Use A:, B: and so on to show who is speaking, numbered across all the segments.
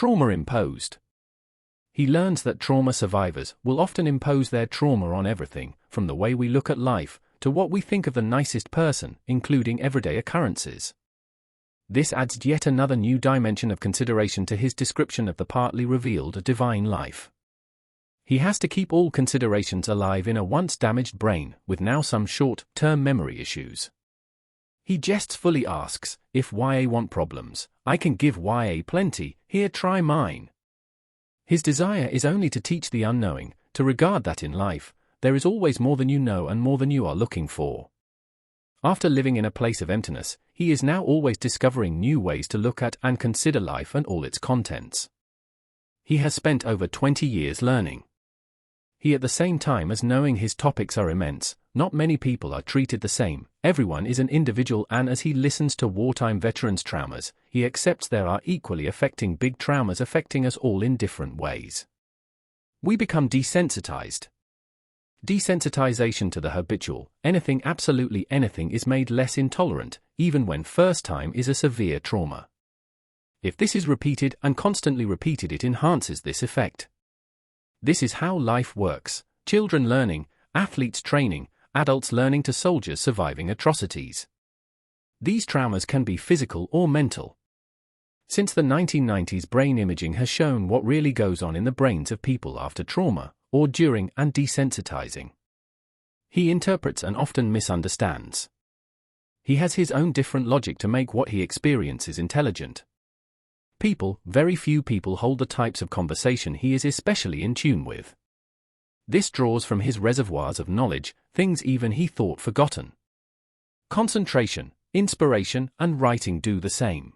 A: Trauma imposed. He learns that trauma survivors will often impose their trauma on everything, from the way we look at life, to what we think of the nicest person, including everyday occurrences. This adds yet another new dimension of consideration to his description of the partly revealed divine life. He has to keep all considerations alive in a once damaged brain, with now some short-term memory issues. He jestfully asks, if YA want problems, I can give YA plenty, here try mine. His desire is only to teach the unknowing, to regard that in life, there is always more than you know and more than you are looking for. After living in a place of emptiness, he is now always discovering new ways to look at and consider life and all its contents. He has spent over 20 years learning. He at the same time as knowing his topics are immense, not many people are treated the same, everyone is an individual, and as he listens to wartime veterans' traumas, he accepts there are equally affecting big traumas affecting us all in different ways. We become desensitized. Desensitization to the habitual, anything, absolutely anything is made less intolerant, even when first time is a severe trauma. If this is repeated and constantly repeated, it enhances this effect. This is how life works, children learning, athletes training, adults learning to soldiers surviving atrocities. These traumas can be physical or mental. Since the 1990s, brain imaging has shown what really goes on in the brains of people after trauma, or during and desensitizing. He interprets and often misunderstands. He has his own different logic to make what he experiences intelligent. Very few people hold the types of conversation he is especially in tune with. This draws from his reservoirs of knowledge, things even he thought forgotten. Concentration, inspiration, and writing do the same.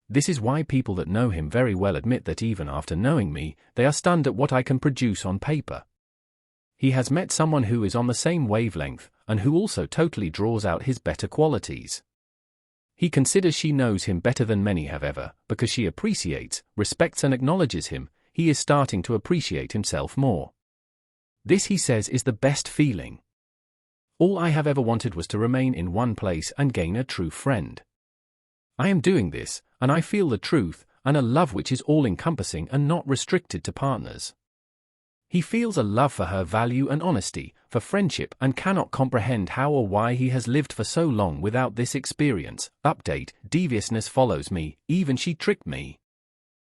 A: This is why people that know him very well admit that even after knowing me, they are stunned at what I can produce on paper. He has met someone who is on the same wavelength, and who also totally draws out his better qualities. He considers she knows him better than many have ever, because she appreciates, respects and acknowledges him. He is starting to appreciate himself more. This, he says, is the best feeling. All I have ever wanted was to remain in one place and gain a true friend. I am doing this, and I feel the truth, and a love which is all-encompassing and not restricted to partners. He feels a love for her value and honesty, for friendship, and cannot comprehend how or why he has lived for so long without this experience. Update: deviousness follows me, even she tricked me.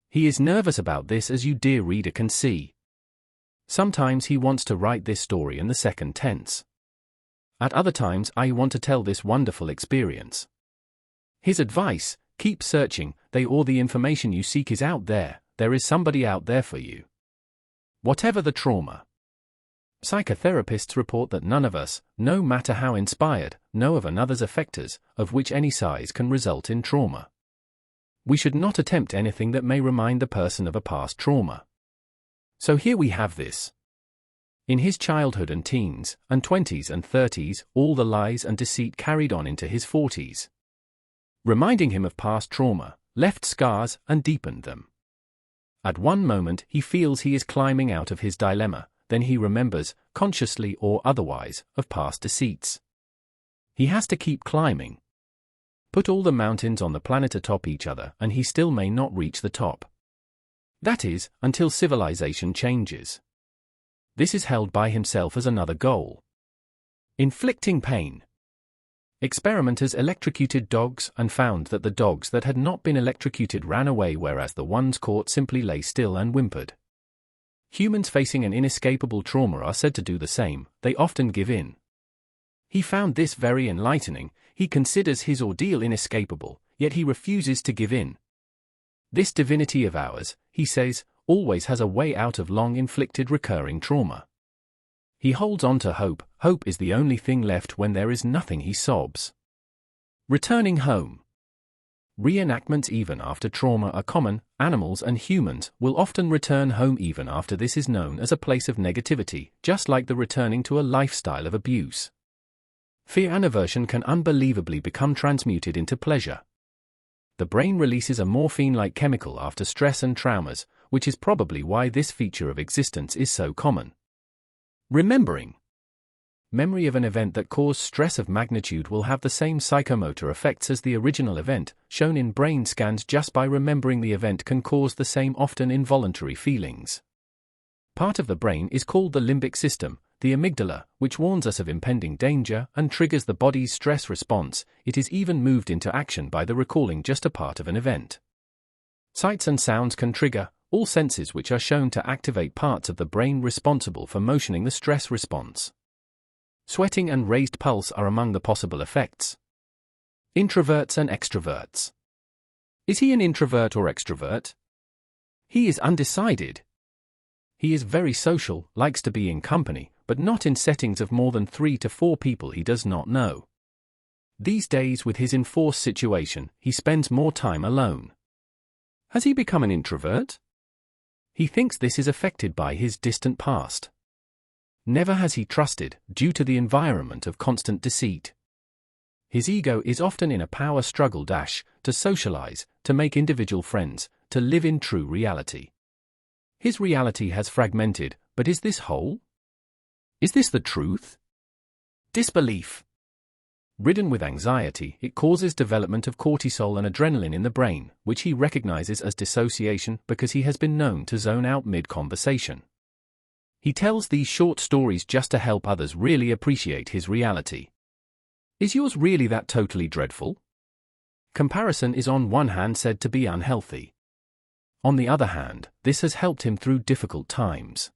A: He is nervous about this, as you dear reader can see. Sometimes he wants to write this story in the second tense. At other times I want to tell this wonderful experience. His advice: keep searching, the information you seek is out there is somebody out there for you. Whatever the trauma. Psychotherapists report that none of us, no matter how inspired, know of another's effectors, of which any size can result in trauma. We should not attempt anything that may remind the person of a past trauma. So here we have this. In his childhood and teens, and 20s and 30s, all the lies and deceit carried on into his 40s. Reminding him of past trauma, left scars and deepened them. At one moment he feels he is climbing out of his dilemma, then he remembers, consciously or otherwise, of past deceits. He has to keep climbing. Put all the mountains on the planet atop each other and he still may not reach the top. That is, until civilization changes. This is held by himself as another goal. Inflicting pain. Experimenters electrocuted dogs and found that the dogs that had not been electrocuted ran away, whereas the ones caught simply lay still and whimpered. Humans facing an inescapable trauma are said to do the same, they often give in. He found this very enlightening. He considers his ordeal inescapable, yet he refuses to give in. This divinity of ours, he says, always has a way out of long-inflicted recurring trauma. He holds on to hope. Hope is the only thing left when there is nothing, he sobs. Returning home. Reenactments even after trauma are common. Animals and humans will often return home even after this is known as a place of negativity, just like the returning to a lifestyle of abuse. Fear and aversion can unbelievably become transmuted into pleasure. The brain releases a morphine-like chemical after stress and traumas, which is probably why this feature of existence is so common. Remembering. Memory of an event that caused stress of magnitude will have the same psychomotor effects as the original event, shown in brain scans. Just by remembering the event can cause the same often involuntary feelings. Part of the brain is called the limbic system, the amygdala, which warns us of impending danger and triggers the body's stress response. It is even moved into action by the recalling just a part of an event. Sights and sounds can trigger all senses, which are shown to activate parts of the brain responsible for motioning the stress response. Sweating and raised pulse are among the possible effects. Introverts and extroverts. Is he an introvert or extrovert? He is undecided. He is very social, likes to be in company, but not in settings of more than 3 to 4 people he does not know. These days, with his enforced situation, he spends more time alone. Has he become an introvert? He thinks this is affected by his distant past. Never has he trusted, due to the environment of constant deceit. His ego is often in a power struggle to socialize, to make individual friends, to live in true reality. His reality has fragmented, but is this whole? Is this the truth? Disbelief. Ridden with anxiety, it causes development of cortisol and adrenaline in the brain, which he recognizes as dissociation because he has been known to zone out mid-conversation. He tells these short stories just to help others really appreciate his reality. Is yours really that totally dreadful? Comparison is on one hand said to be unhealthy. On the other hand, this has helped him through difficult times.